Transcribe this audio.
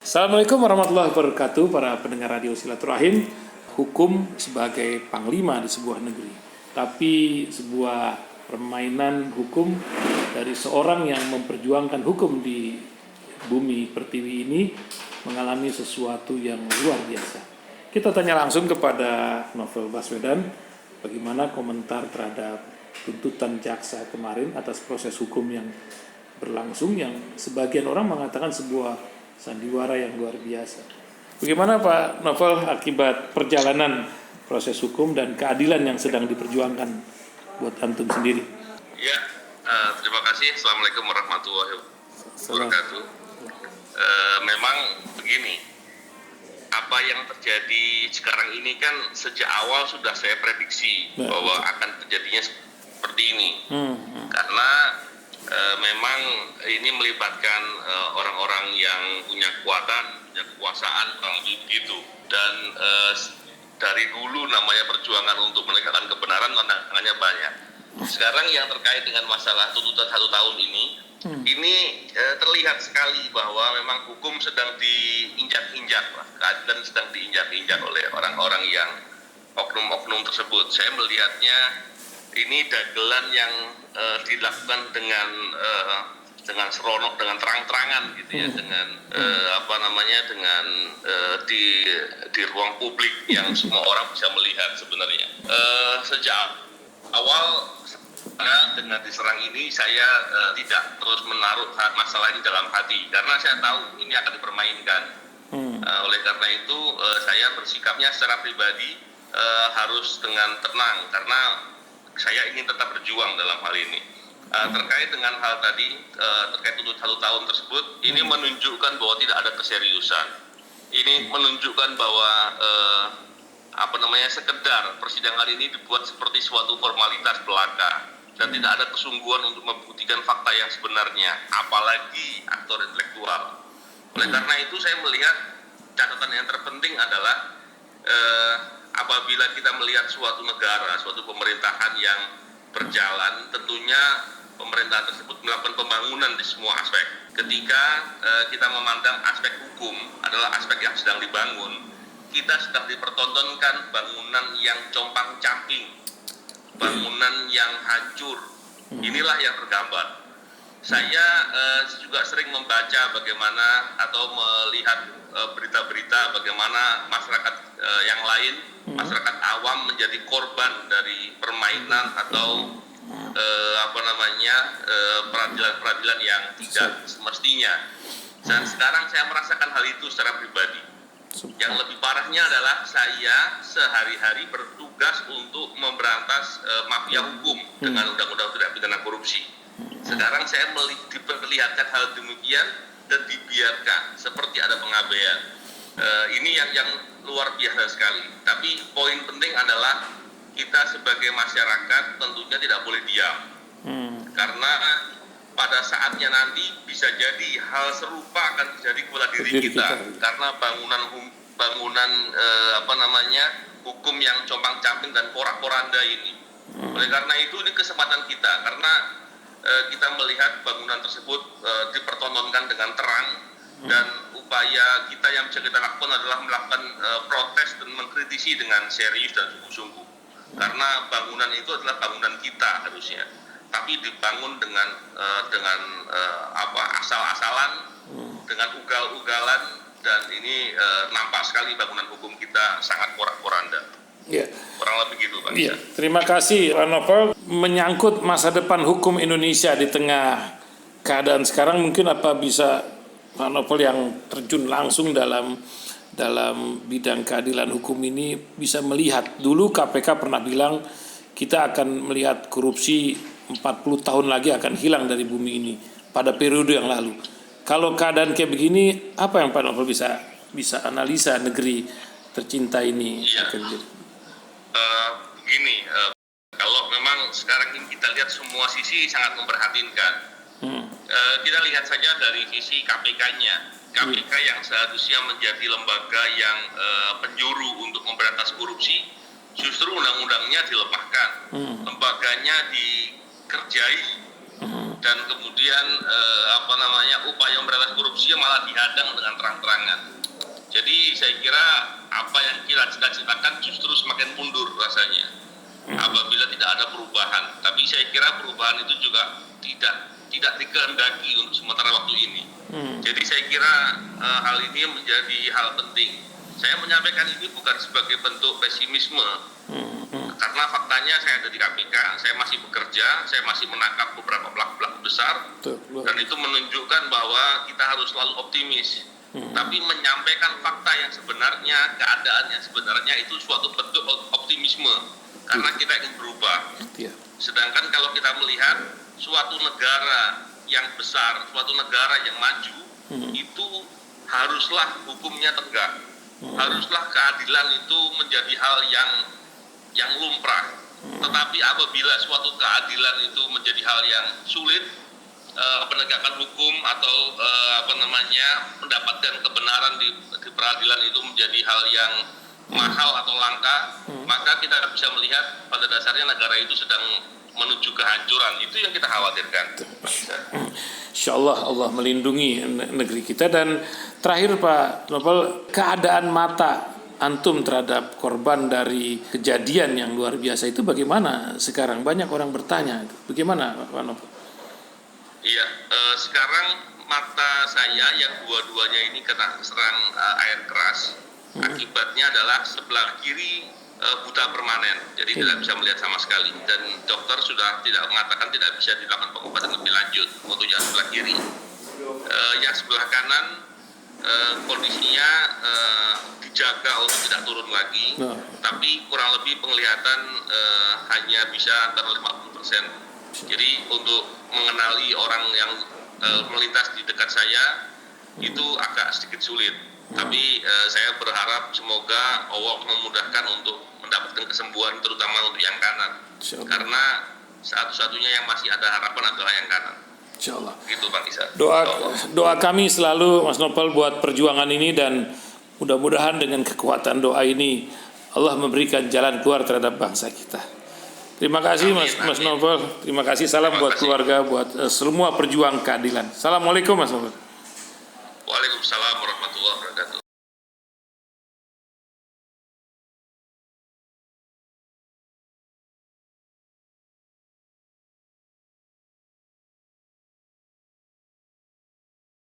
Assalamualaikum warahmatullahi wabarakatuh, para pendengar radio Silaturahim. Hukum sebagai panglima di sebuah negeri, tapi sebuah permainan hukum dari seorang yang memperjuangkan hukum di bumi pertiwi ini mengalami sesuatu yang luar biasa. Kita tanya langsung kepada Novel Baswedan, bagaimana komentar terhadap tuntutan jaksa kemarin atas proses hukum yang berlangsung, yang sebagian orang mengatakan sebuah sandiwara yang luar biasa. Bagaimana Pak Novel akibat perjalanan proses hukum dan keadilan yang sedang diperjuangkan buat antum sendiri? Ya, terima kasih. Assalamualaikum warahmatullahi wabarakatuh. Memang begini, apa yang terjadi sekarang ini kan sejak awal sudah saya prediksi bahwa akan terjadinya seperti ini. Karena memang ini melibatkan orang-orang yang punya kekuatan, punya kekuasaan, gitu. Dan dari dulu namanya perjuangan untuk menegakkan kebenaran tantangannya banyak. Sekarang yang terkait dengan masalah tuntutan 1 tahun ini terlihat sekali bahwa memang hukum sedang diinjak-injak, keadilan sedang diinjak-injak oleh orang-orang yang oknum-oknum tersebut. Saya melihatnya ini dagelan yang dilakukan dengan seronok, dengan terang-terangan gitu ya, dengan dengan di ruang publik yang semua orang bisa melihat sebenarnya. Sejak awal dengan diserang ini saya tidak terus menaruh masalah ini dalam hati, karena saya tahu ini akan dipermainkan. Oleh karena itu saya bersikapnya secara pribadi harus dengan tenang, karena saya ingin tetap berjuang dalam hal ini. Terkait dengan hal tadi, terkait tuntutan 1 tahun tersebut, ini menunjukkan bahwa tidak ada keseriusan. Ini menunjukkan bahwa sekedar persidangan ini dibuat seperti suatu formalitas belaka dan tidak ada kesungguhan untuk membuktikan fakta yang sebenarnya, apalagi aktor intelektual. Oleh karena itu saya melihat catatan yang terpenting adalah apabila kita melihat suatu negara, suatu pemerintahan yang berjalan, tentunya pemerintahan tersebut melakukan pembangunan di semua aspek. Ketika kita memandang aspek hukum adalah aspek yang sedang dibangun, kita sedang dipertontonkan bangunan yang compang-camping, bangunan yang hancur. Inilah yang tergambar. Saya juga sering membaca bagaimana atau melihat berita-berita bagaimana masyarakat yang lain, masyarakat awam menjadi korban dari permainan atau peradilan-peradilan yang tidak semestinya. Dan sekarang saya merasakan hal itu secara pribadi. Yang lebih parahnya adalah saya sehari-hari bertugas untuk memberantas mafia hukum dengan undang-undang tindak pidana korupsi. Sekarang saya diperlihatkan hal demikian dan dibiarkan seperti ada pengabaian. Ini yang luar biasa sekali. Tapi poin penting adalah kita sebagai masyarakat tentunya tidak boleh diam. Karena pada saatnya nanti bisa jadi hal serupa akan terjadi kepada diri kita. Karena hukum yang compang-camping dan porak-poranda ini. Oleh karena itu ini kesempatan kita, karena kita melihat bangunan tersebut dipertontonkan dengan terang, dan upaya kita yang bisa kita lakukan adalah melakukan protes dan mengkritisi dengan serius dan sungguh-sungguh. Karena bangunan itu adalah bangunan kita harusnya, tapi dibangun dengan asal-asalan, dengan ugal-ugalan, dan ini nampak sekali bangunan hukum kita sangat porak-poranda. Ya. Kurang lebih gitu, Pak. Ya. Terima kasih Pak Novel. Menyangkut masa depan hukum Indonesia di tengah keadaan sekarang, mungkin apa bisa Pak Novel yang terjun langsung dalam bidang keadilan hukum ini bisa melihat, dulu KPK pernah bilang kita akan melihat korupsi 40 tahun lagi akan hilang dari bumi ini pada periode yang lalu. Kalau keadaan kayak begini, apa yang Pak Novel bisa analisa negeri tercinta ini? Iya. Kalau memang sekarang ini kita lihat semua sisi sangat memprihatinkan. Kita lihat saja dari sisi KPK-nya. KPK yang seharusnya menjadi lembaga yang penjuru untuk memberantas korupsi, justru undang-undangnya dilemahkan. Lembaganya dikerjai dan kemudian upaya memberantas korupsi malah dihadang dengan terang-terangan. Jadi saya kira apa yang kita cita-citakan justru semakin mundur rasanya apabila tidak ada perubahan. Tapi saya kira perubahan itu juga tidak dikehendaki untuk sementara waktu ini. Jadi saya kira hal ini menjadi hal penting. Saya menyampaikan ini bukan sebagai bentuk pesimisme, karena faktanya saya ada di KPK, saya masih bekerja, saya masih menangkap beberapa pelaku-pelaku besar, dan itu menunjukkan bahwa kita harus selalu optimis. Tapi menyampaikan fakta yang sebenarnya, keadaan yang sebenarnya itu suatu bentuk optimisme, karena kita ingin berubah. Sedangkan kalau kita melihat suatu negara yang besar, suatu negara yang maju, itu haruslah hukumnya tegak, haruslah keadilan itu menjadi hal yang lumrah. Tetapi apabila suatu keadilan itu menjadi hal yang sulit, penegakan hukum atau mendapatkan kebenaran di peradilan itu menjadi hal yang mahal atau langka, maka kita bisa melihat pada dasarnya negara itu sedang menuju kehancuran. Itu yang kita khawatirkan. Insyaallah Allah melindungi negeri kita. Dan terakhir Pak Novel, keadaan mata antum terhadap korban dari kejadian yang luar biasa itu bagaimana sekarang? Banyak orang bertanya, bagaimana Pak Novel? Iya, sekarang mata saya yang dua-duanya ini kena serang air keras. Akibatnya adalah sebelah kiri buta permanen, jadi tidak bisa melihat sama sekali. Dan dokter sudah tidak mengatakan tidak bisa dilakukan pengobatan lebih lanjut untuk yang sebelah kiri. Yang sebelah kanan kondisinya dijaga untuk tidak turun lagi, tapi kurang lebih penglihatan hanya bisa antara 50%. Jadi untuk mengenali orang yang melintas di dekat saya itu agak sedikit sulit. Tapi saya berharap semoga Allah memudahkan untuk mendapatkan kesembuhan, terutama untuk yang kanan. Karena satu-satunya yang masih ada harapan adalah yang kanan. Insyaallah. Gitu Pak Isa. Doa kami selalu Mas Novel buat perjuangan ini, dan mudah-mudahan dengan kekuatan doa ini Allah memberikan jalan keluar terhadap bangsa kita. Terima kasih Mas Novel. Terima kasih. Salam buat keluarga, buat semua perjuang keadilan. Assalamualaikum Mas Novel. Waalaikumsalam.